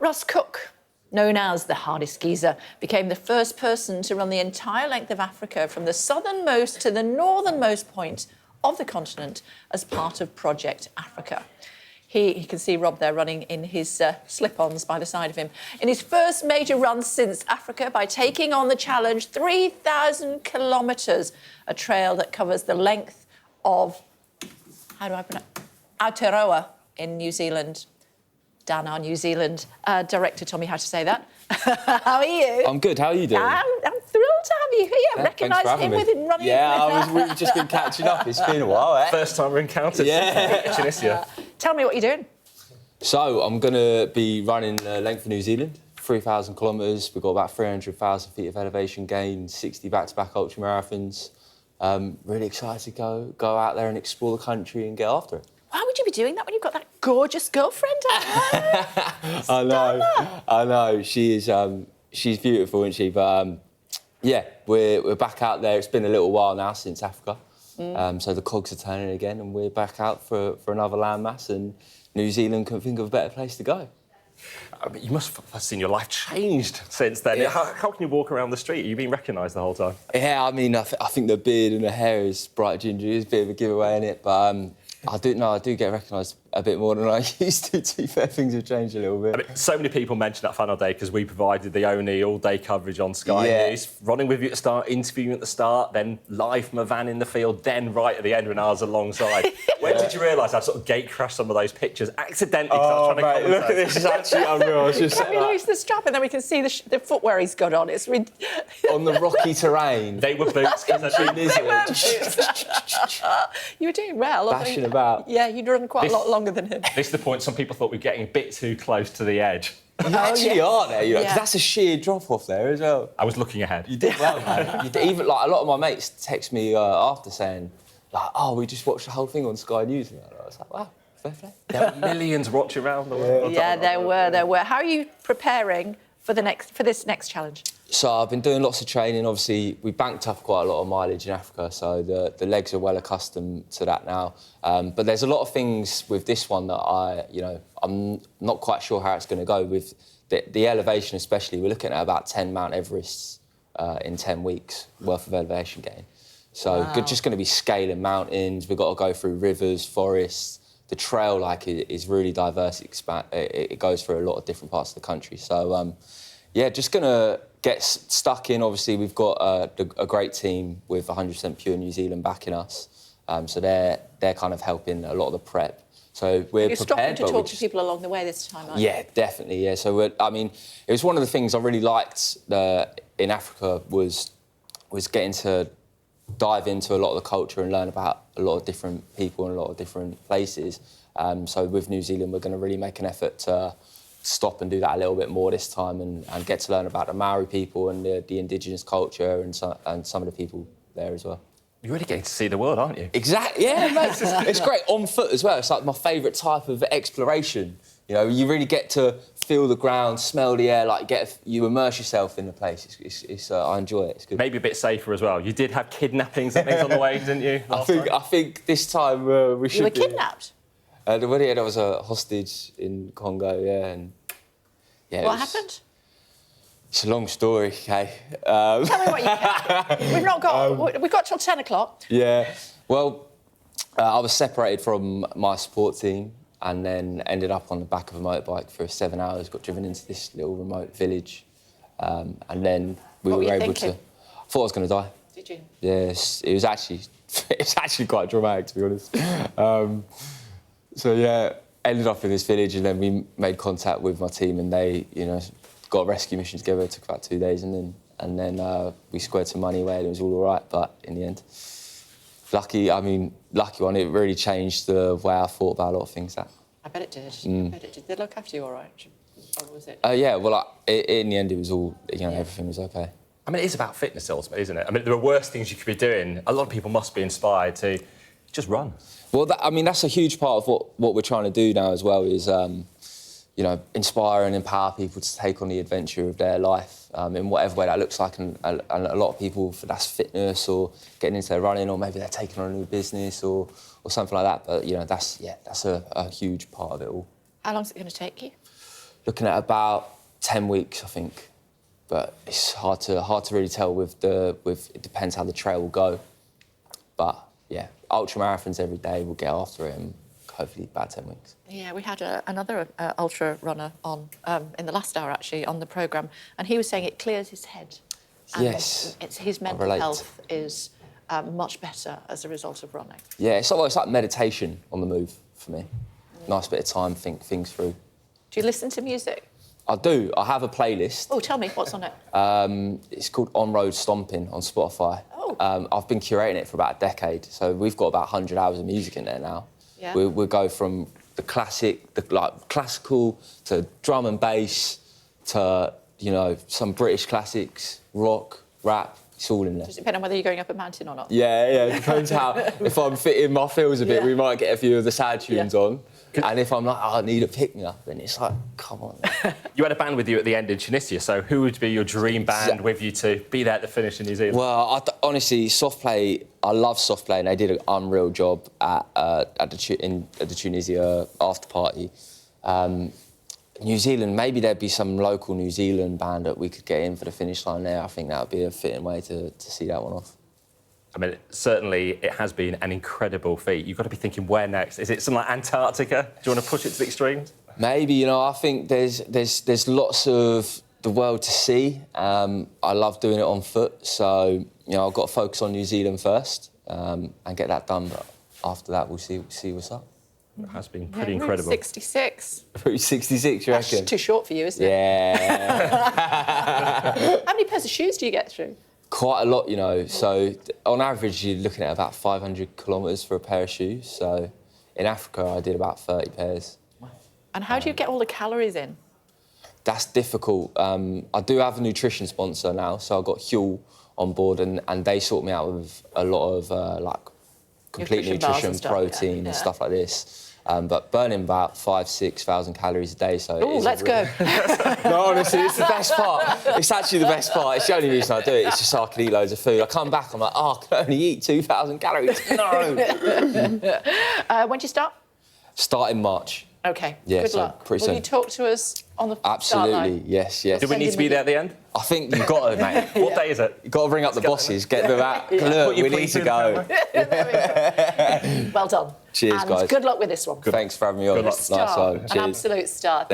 Russ Cook, known as the hardest geezer, became the first person to run the entire length of Africa from the southernmost to the northernmost point of the continent as part of Project Africa. You can see Rob there running in his slip-ons by the side of him. In his first major run since Africa by taking on the challenge, 3,000 kilometres, a trail that covers the length of, how do I pronounce it? Aotearoa in New Zealand. Dan, our New Zealand director, told me how to say that. How are you? I'm good. How are you doing? I'm thrilled to have you here. I recognise him with him running. Yeah, we've just been catching up. It's been a while, eh? First time we encountered. Yeah. Tunisia. Tell me what you're doing. So I'm going to be running the length of New Zealand, 3,000 kilometres. We've got about 300,000 feet of elevation gain, 60 back-to-back ultramarathons. Really excited to go out there and explore the country and get after it. Why would you be doing that when you've got that gorgeous girlfriend at home? I know. She is. She's beautiful, isn't she? But yeah, we're back out there. It's been a little while now since Africa, so the cogs are turning again, and we're back out for another landmass. And New Zealand couldn't think of a better place to go. I mean, you must have seen your life changed since then. Yeah. How can you walk around the street? You've been recognised the whole time. Yeah, I mean, I think the beard and the hair is bright ginger. It's a bit of a giveaway, isn't it? But I do get recognised a bit more than I used to. To be fair, things have changed a little bit. I mean, so many people mention that final day because we provided the only all-day coverage on Sky News. Running with you at the start, interviewing at the start, then live from a van in the field, then right at the end when I was alongside. When did you realise I sort of gate crashed some of those pictures accidentally? Oh, I was trying to look at this! It's actually unreal. Can we lose the strap and then we can see the footwear he's got on? It's on the rocky terrain. They were boots. You were doing well. Bashing about. Yeah, you'd run quite a lot longer than him. This is the point. Some people thought we were getting a bit too close to the edge. You actually are there, you know, because that's a sheer drop-off there as well. I was looking ahead. You did well, man. Even like a lot of my mates text me after saying, like, "Oh, we just watched the whole thing on Sky News," and I was like, "Wow, fair play." There were millions watching around the world. Yeah, there were. How are you preparing for this next challenge? So I've been doing lots of training. Obviously, we banked up quite a lot of mileage in Africa, so the legs are well accustomed to that now. But there's a lot of things with this one that I'm not quite sure how it's going to go with the elevation, especially. We're looking at about 10 Mount Everests in 10 weeks worth of elevation gain. So just going to be scaling mountains. We've got to go through rivers, forests. The trail is really diverse. It goes through a lot of different parts of the country. So just going to get stuck in. Obviously, we've got a great team with 100% Pure New Zealand backing us. So they're kind of helping a lot of the prep. So we're You're prepared. Stopping to talk to people along the way this time, aren't you? Yeah, definitely. Yeah. So it was one of the things I really liked in Africa was getting to dive into a lot of the culture and learn about a lot of different people and a lot of different places. So with New Zealand, we're going to really make an effort to stop and do that a little bit more this time and get to learn about the Maori people and the indigenous culture and some of the people there as well. You're really getting to see the world, aren't you? Exactly, yeah, mate. It's great. On foot as well. It's like my favourite type of exploration. You know, you really get to feel the ground, smell the air, you immerse yourself in the place. I enjoy it. It's good. Maybe a bit safer as well. You did have kidnappings and things on the way, didn't you? I think this time we should. You were kidnapped? There was a hostage in Congo, and what happened? It's a long story, okay? Tell me what you can. We've not got. We've got till 10 o'clock. Yeah. Well, I was separated from my support team and then ended up on the back of a motorbike for 7 hours. Got driven into this little remote village, and then we were able to. I thought I was going to die. Did you? Yes. It was actually quite dramatic, to be honest. So yeah, ended up in this village, and then we made contact with my team, and they, got a rescue mission together. It took about 2 days, and then we squared some money away, and it was all right. But in the end, lucky one. It really changed the way I thought about a lot of things. I bet it did. I bet it did. Did they look after you all right? Or was it? Yeah. Well, in the end, it was all. Everything was okay. I mean, it is about fitness, ultimately, isn't it? I mean, there are worse things you could be doing. A lot of people must be inspired to just run. Well, that's a huge part of what we're trying to do now as well is, inspire and empower people to take on the adventure of their life in whatever way that looks like. And a lot of people, that's fitness or getting into their running, or maybe they're taking on a new business or something like that. But, that's a huge part of it all. How long is it going to take you? looking at about 10 weeks, I think. But it's hard to really tell it depends how the trail will go. But yeah, ultra marathons every day, we'll get after it, and hopefully about 10 weeks. Yeah, we had another ultra runner on in the last hour, actually, on the programme, and he was saying it clears his head. And Yes. his mental health is much better as a result of running. Yeah, it's almost like meditation on the move for me. Nice bit of time, think things through. Do you listen to music? I do. I have a playlist. Oh, tell me, what's on it? It's called On Road Stomping on Spotify. Oh. I've been curating it for about a decade, so we've got about 100 hours of music in there now. Yeah. We'll go from the classical to drum and bass to, you know, some British classics, rock, rap. It's all in there. Does it depend on whether you're going up a mountain or not? Yeah, it depends how. If I'm fitting my feels a bit, we might get a few of the sad tunes on. And if I'm like, I need a pick-me-up, then it's like, come on. You had a band with you at the end in Tunisia, so who would be your dream band with you to be there at the finish in New Zealand? Well, honestly, soft play, I love soft play, and they did an unreal job at the Tunisia after party. New Zealand, maybe there'd be some local New Zealand band that we could get in for the finish line there. I think that would be a fitting way to see that one off. I mean, certainly it has been an incredible feat. You've got to be thinking, where next? Is it something like Antarctica? Do you want to push it to the extremes? Maybe, you know, I think there's lots of the world to see. I love doing it on foot, so, you know, I've got to focus on New Zealand first and get that done, but after that we'll see what's up. It has been pretty incredible. 66. Route 66, you reckon? That's too short for you, isn't it? Yeah. How many pairs of shoes do you get through? Quite a lot, you know. So on average, you're looking at about 500 kilometres for a pair of shoes. So in Africa, I did about 30 pairs. And how do you get all the calories in? That's difficult. I do have a nutrition sponsor now, so I've got Huel on board, and they sort me out with a lot of like complete nutrition, protein and stuff like this. But burning about 5,000-6,000 calories a day, so Oh, let's go. No, honestly, it's the best part. It's actually the best part. It's the only reason I do it. It's just so I can eat loads of food. I come back, I'm like, oh, I can only eat 2,000 calories. No. When do you start? Start in March. OK, Yeah, good so luck. pretty Will soon. you talk to us on the start Absolutely, line? yes. Do we need to be there at the end? I think you've got to, mate. What day is it? You've got to bring up the bosses, get them out. Look, we need to go. Well done. Cheers, and guys. good luck with this one. Thanks for having me on. You're a star, Nice one. an Cheers. absolute star.